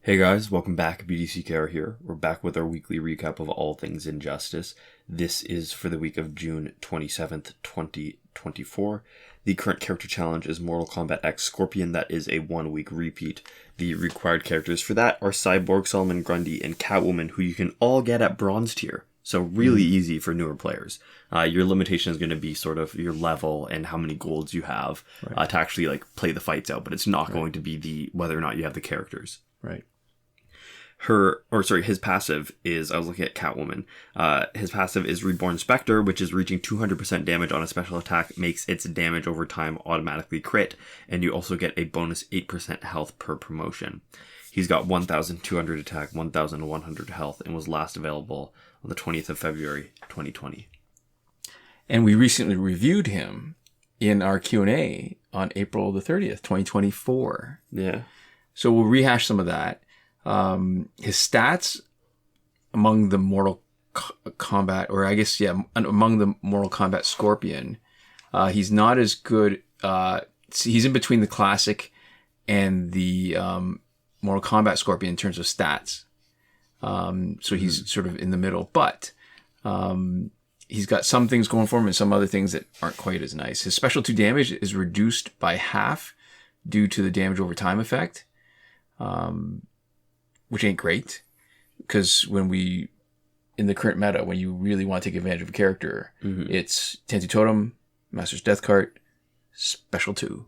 Hey guys, welcome back. BDCKR here. We're back with our weekly recap of all things Injustice. This is for the week of June 27th, 2024. The current character challenge is Mortal Kombat X Scorpion. That is a 1 week repeat. The required characters for that are Cyborg, Solomon Grundy, and Catwoman, who you can all get at bronze tier. So really easy for newer players. Your limitation is going to be sort of your level and how many golds you have to actually like play the fights out, but it's not going to be the whether or not you have the characters. Right. His passive is, I was looking at Catwoman, his passive is Reborn Spectre, which is reaching 200% damage on a special attack, makes its damage over time automatically crit, and you also get a bonus 8% health per promotion. He's got 1,200 attack, 1,100 health, and was last available on the 20th of February, 2020. And we recently reviewed him in our Q&A on April the 30th, 2024. Yeah. So we'll rehash some of that. His stats among the Mortal Kombat, or I guess, among the Mortal Kombat Scorpion, he's not as good. He's in between the Classic and the Mortal Kombat Scorpion in terms of stats. So he's sort of in the middle, but he's got some things going for him and some other things that aren't quite as nice. His special 2 damage is reduced by half due to the damage over time effect. Which ain't great, because in the current meta, when you really want to take advantage of a character, it's Tensi Totem, Master's Death Cart, Special 2.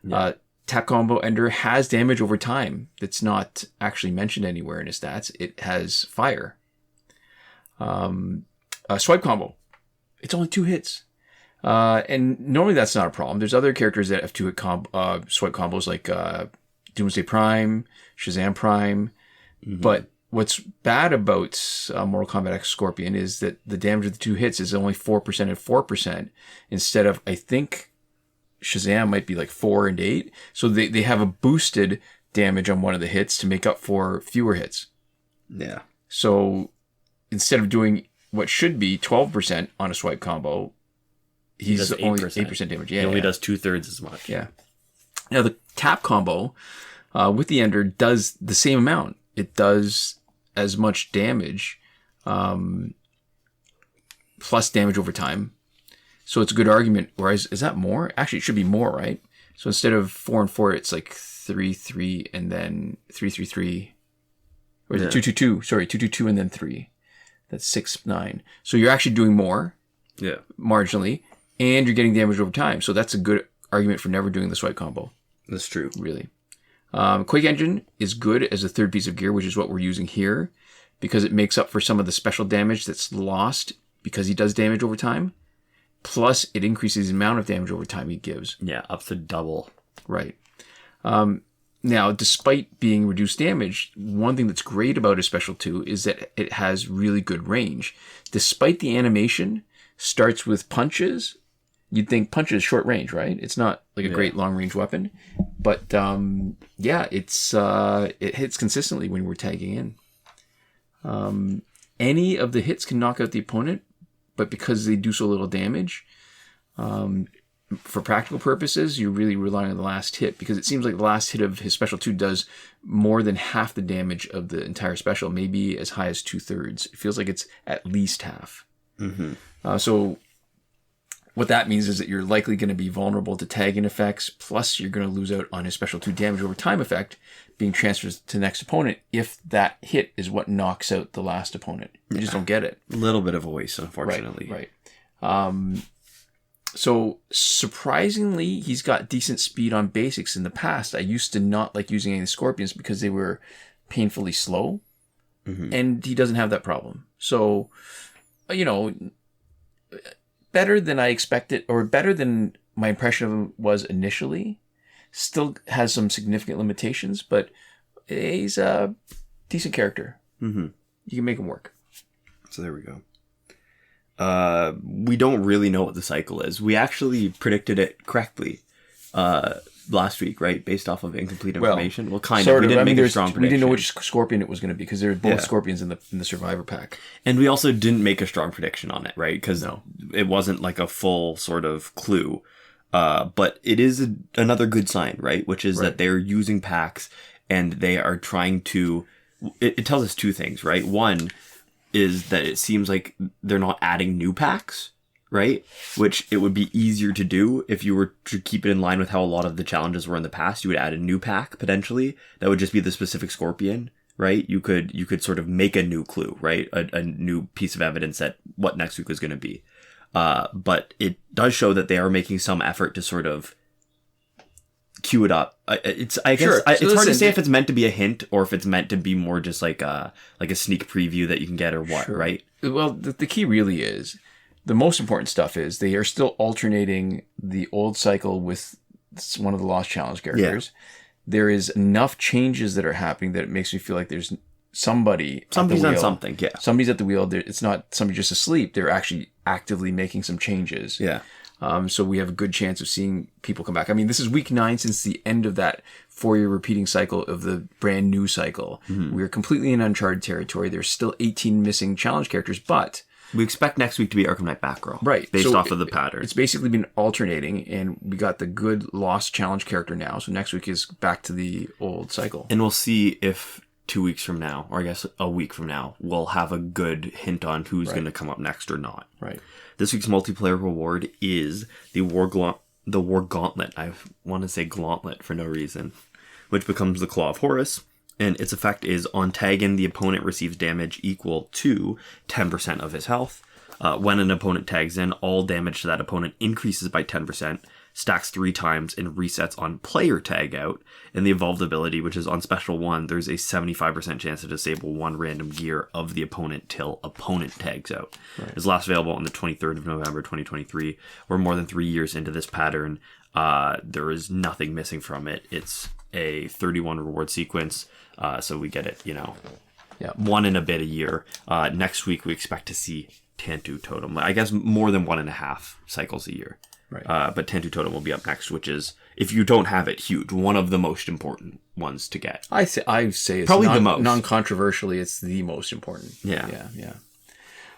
Yeah. Tap Combo Ender has damage over time that's not actually mentioned anywhere in his stats. It has Fire. Swipe Combo, it's only 2 hits. And normally that's not a problem. There's other characters that have 2 hit swipe combos like Doomsday Prime, Shazam Prime. But what's bad about Mortal Kombat X Scorpion is that the damage of the 2 hits is only 4% and 4%, instead of, I think, Shazam might be like 4 and 8. So they have a boosted damage on one of the hits to make up for fewer hits. Yeah. So instead of doing what should be 12% on a swipe combo, he's only 8% damage. Yeah, he only does 2/3 as much. Yeah. Now the tap combo with the Ender does the same amount. It does as much damage, plus damage over time. So it's a good argument. Whereas, is that more? Actually, it should be more, right? So instead of 4 and 4, it's like 3, 3, and then 3, 3, 3. Or is it 2, 2, 2? Sorry, 2, 2, 2, and then 3. That's 6, 9. So you're actually doing more, marginally, and you're getting damage over time. So that's a good argument for never doing the swipe combo. That's true. Really. Quake Engine is good as a third piece of gear, which is what we're using here, because it makes up for some of the special damage that's lost because he does damage over time. Plus, it increases the amount of damage over time he gives. Yeah, up to double. Right. Now, despite being reduced damage, one thing that's great about his special 2 is that it has really good range. Despite the animation starts with punches, you'd think punch is short range, right? It's not like a great long range weapon, but it hits consistently when we're tagging in. Any of the hits can knock out the opponent, but because they do so little damage, for practical purposes, you're really relying on the last hit, because it seems like the last hit of his special 2 does more than half the damage of the entire special, maybe as high as 2/3. It feels like it's at least half. So what that means is that you're likely going to be vulnerable to tag-in effects, plus you're going to lose out on his special 2 damage over time effect being transferred to the next opponent if that hit is what knocks out the last opponent. You just don't get it. A little bit of a waste, unfortunately. Right. So surprisingly, he's got decent speed on basics in the past. I used to not like using any Scorpions because they were painfully slow, and he doesn't have that problem. So, better than I expected, or better than my impression of him was initially. Still has some significant limitations, but he's a decent character. You can make him work. So there we go. We don't really know what the cycle is. We actually predicted it correctly last week, right? Based off of incomplete information. Well, kind of. We didn't make a strong prediction. We didn't know which Scorpion it was going to be, because there were both Scorpions in the Survivor pack. And we also didn't make a strong prediction on it, right? Because it wasn't like a full sort of clue. But it is another good sign, right? Which is that they're using packs and they are trying to... It tells us two things, right? One is that it seems like they're not adding new packs, right? Which it would be easier to do if you were to keep it in line with how a lot of the challenges were in the past. You would add a new pack, potentially. That would just be the specific Scorpion, right? You could sort of make a new clue, right? A new piece of evidence that what next week was going to be. But it does show that they are making some effort to sort of cue it up. It's hard to say if it's meant to be a hint or if it's meant to be more just like a sneak preview that you can get or what, right? Well, the key really is, the most important stuff is they are still alternating the old cycle with one of the Lost Challenge characters. Yeah. There is enough changes that are happening that it makes me feel like there's somebody's on something. Yeah, somebody's at the wheel. It's not somebody just asleep. They're actually actively making some changes. Yeah. So we have a good chance of seeing people come back. I mean, this is week 9 since the end of that 4-year repeating cycle of the brand new cycle. Mm-hmm. We're completely in uncharted territory. There's still 18 missing challenge characters, but we expect next week to be Arkham Knight Batgirl. Right. Based off of the pattern. It's basically been alternating, and we got the good Lost Challenge character now. So next week is back to the old cycle. And we'll see if 2 weeks from now, or I guess a week from now, we'll have a good hint on who's going to come up next or not. Right. This week's multiplayer reward is the War Gauntlet. I want to say Gauntlet for no reason, which becomes the Claw of Horus. And its effect is on tagging, the opponent receives damage equal to 10% of his health. When an opponent tags in, all damage to that opponent increases by 10%, stacks 3 times, and resets on player tag out. And the evolved ability, which is on special 1, there's a 75% chance to disable 1 random gear of the opponent till opponent tags out. Right. It's last available on the 23rd of November 2023. We're more than 3 years into this pattern. There is nothing missing from it. It's a 31 reward sequence. So we get it, one and a bit a year. Next week, we expect to see Tantu Totem. I guess more than 1.5 cycles a year. Right. But Tantu Totem will be up next, which is, if you don't have it, huge. One of the most important ones to get. I say it's probably the most. Non-controversially, it's the most important. Yeah.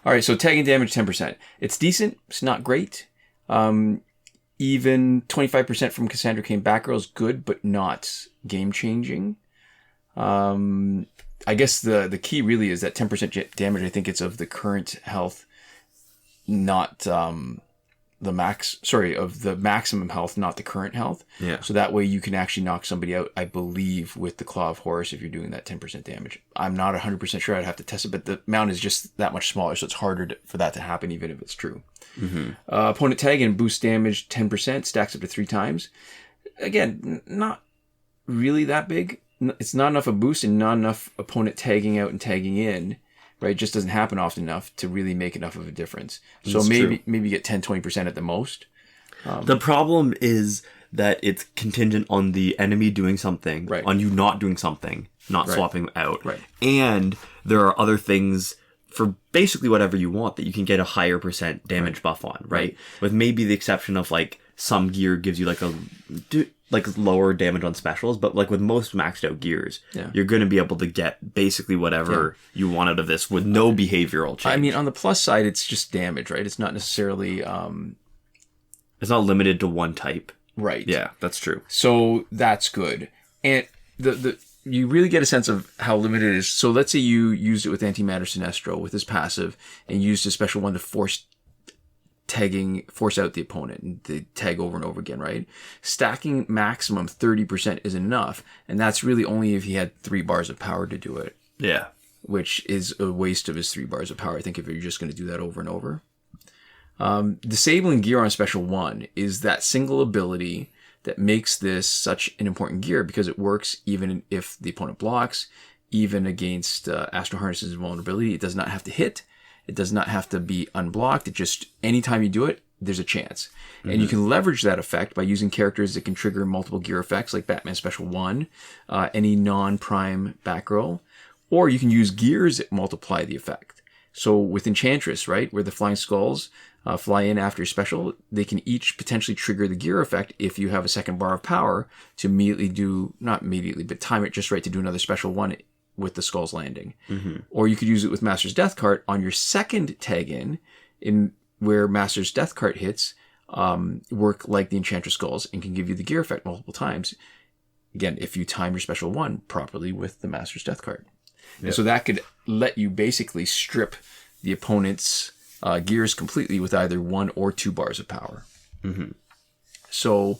All right, so tagging damage 10%. It's decent. It's not great. Even 25% from Cassandra Cain Batgirl is good, but not game-changing. I guess the key really is that 10% damage. I think it's of the current health, not of the maximum health, not the current health. Yeah. So that way you can actually knock somebody out, I believe, with the Claw of Horus if you're doing that 10% damage. I'm not 100% sure. I'd have to test it, but the amount is just that much smaller, so it's harder for that to happen, even if it's true. Mm-hmm. Opponent tag and boost damage 10%, stacks up to 3 times. Again, not really that big. It's not enough a boost and not enough opponent tagging out and tagging in. Right, it just doesn't happen often enough to really make enough of a difference. So That's maybe get 10-20% at the most. The problem is that it's contingent on the enemy doing something, right, on you not doing something, not right, swapping out. Right. And there are other things for basically whatever you want that you can get a higher % damage right, buff on, right? With maybe the exception of like some gear gives you like lower damage on specials, but like with most maxed out gears, you're going to be able to get basically whatever you want out of this with no behavioral change. I mean, on the plus side, it's just damage, right? It's not necessarily... it's not limited to one type. Right. Yeah, that's true. So that's good. And you really get a sense of how limited it is. So let's say you used it with Antimatter Sinestro with his passive and used a special one to force out the opponent and they tag over and over again, right? Stacking maximum 30% is enough, and that's really only if he had 3 bars of power to do it. Yeah. Which is a waste of his 3 bars of power, I think, if you're just going to do that over and over. Disabling gear on special 1 is that single ability that makes this such an important gear because it works even if the opponent blocks, even against Astro Harness's vulnerability. It does not have to hit. It does not have to be unblocked. It just, anytime you do it, there's a chance. Mm-hmm. And you can leverage that effect by using characters that can trigger multiple gear effects, like Batman Special 1, any non-prime Batgirl, or you can use gears that multiply the effect. So with Enchantress, right, where the Flying Skulls fly in after special, they can each potentially trigger the gear effect if you have a second bar of power to not immediately, but time it just right to do another special 1 with the Skulls landing. Mm-hmm. Or you could use it with Master's Death Cart on your second tag in where Master's Death Cart hits work like the Enchantress Skulls and can give you the gear effect multiple times. again, if you time your special 1 properly with the Master's Death card. And so that could let you basically strip the opponent's gears completely with either 1 or 2 bars of power. Mm-hmm. So,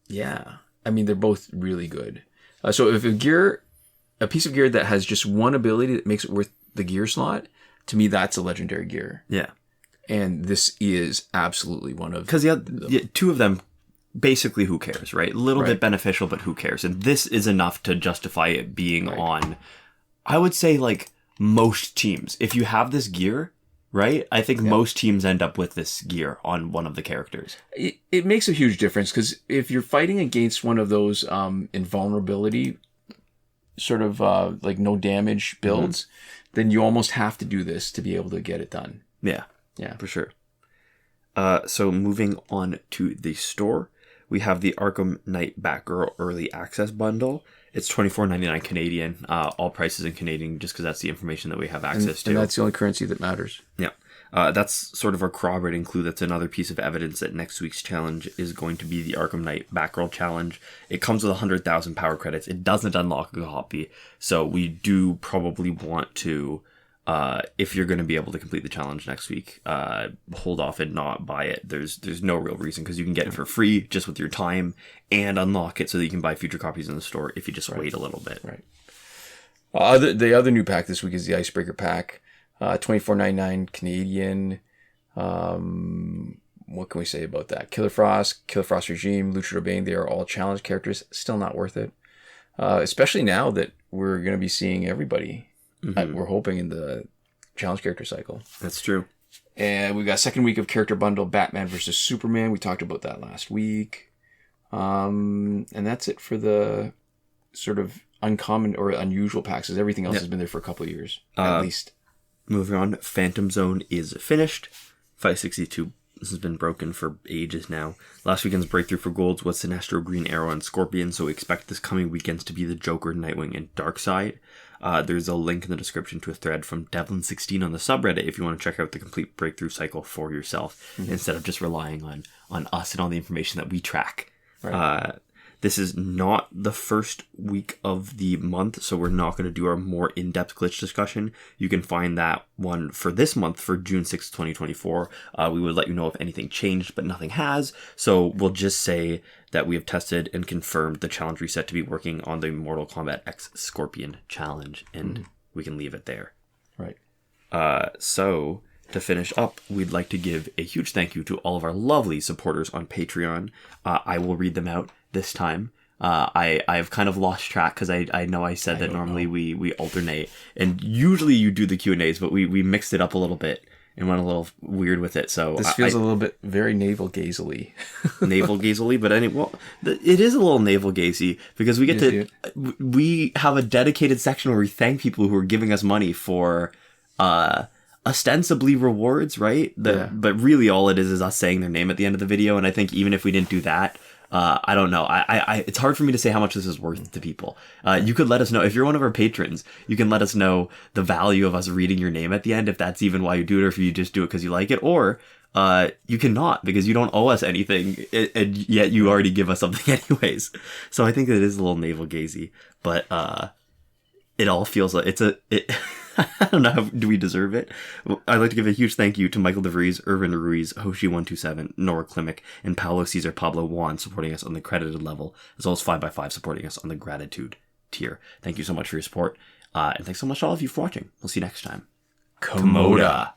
yeah, I mean, they're both really good. So if a piece of gear that has just 1 ability that makes it worth the gear slot, to me, that's a legendary gear. Yeah. And this is absolutely one of... Because 2 of them, basically, who cares, right? A little bit beneficial, but who cares? And this is enough to justify it being on, I would say, like, most teams. If you have this gear, right? I think most teams end up with this gear on one of the characters. It makes a huge difference, because if you're fighting against one of those invulnerability, sort of like no damage builds, then you almost have to do this to be able to get it done. Yeah, for sure. So moving on to the store, we have the Arkham Knight Batgirl Early Access Bundle. It's $24.99 Canadian, all prices in Canadian, just because that's the information that we have access to. And that's the only currency that matters. Yeah. That's sort of our corroborating clue. That's another piece of evidence that next week's challenge is going to be the Arkham Knight Batgirl Challenge. It comes with 100,000 power credits. It doesn't unlock a copy, so we do probably want to, if you're going to be able to complete the challenge next week, hold off and not buy it. There's no real reason, because you can get it for free just with your time and unlock it so that you can buy future copies in the store if you just wait a little bit. Right. The other new pack this week is the Icebreaker pack. $24.99 Canadian. What can we say about that? Killer Frost Regime, Luchador Bane, they are all challenge characters. Still not worth it. Especially now that we're going to be seeing everybody. We're hoping in the challenge character cycle. That's true. And we got second week of character bundle Batman versus Superman. We talked about that last week. And that's it for the sort of uncommon or unusual packs. Everything else has been there for a couple of years, at least. Moving on, Phantom Zone is finished. 562. This has been broken for ages now. Last weekend's breakthrough for golds was Sinestro, Green Arrow, and Scorpion, so we expect this coming weekends to be the Joker, Nightwing, and Darkseid. There's a link in the description to a thread from Devlin16 on the subreddit if you want to check out the complete breakthrough cycle for yourself, instead of just relying on us and all the information that we track. Right. This is not the first week of the month, so we're not going to do our more in-depth glitch discussion. You can find that one for this month, for June 6th, 2024. We would let you know if anything changed, but nothing has. So we'll just say that we have tested and confirmed the challenge reset to be working on the Mortal Kombat X Scorpion challenge, and we can leave it there. Right. So to finish up, we'd like to give a huge thank you to all of our lovely supporters on Patreon. I will read them out this time. I've kind of lost track, because I know I said that normally we alternate, and usually you do the Q&As, but we mixed it up a little bit and went a little weird with it. So this feels a little bit very navel-gazily. Navel-gazily, but it is a little navel-gazy, because we get we have a dedicated section where we thank people who are giving us money for ostensibly rewards, right? But really all it is us saying their name at the end of the video, and I think even if we didn't do that, I don't know. It's hard for me to say how much this is worth to people. You could let us know if you're one of our patrons. You can let us know the value of us reading your name at the end, if that's even why you do it, or if you just do it because you like it, or you cannot, because you don't owe us anything, and yet you already give us something anyways. So I think it is a little navel-gazy, but it all feels like I don't know. Do we deserve it? I'd like to give a huge thank you to Michael Devries, Irvin Ruiz, Hoshi127, Nora Klimek, and Paolo-Cesar-Pablo-Juan supporting us on the credited level, as well as 5x5 supporting us on the gratitude tier. Thank you so much for your support, and thanks so much to all of you for watching. We'll see you next time. Komoda.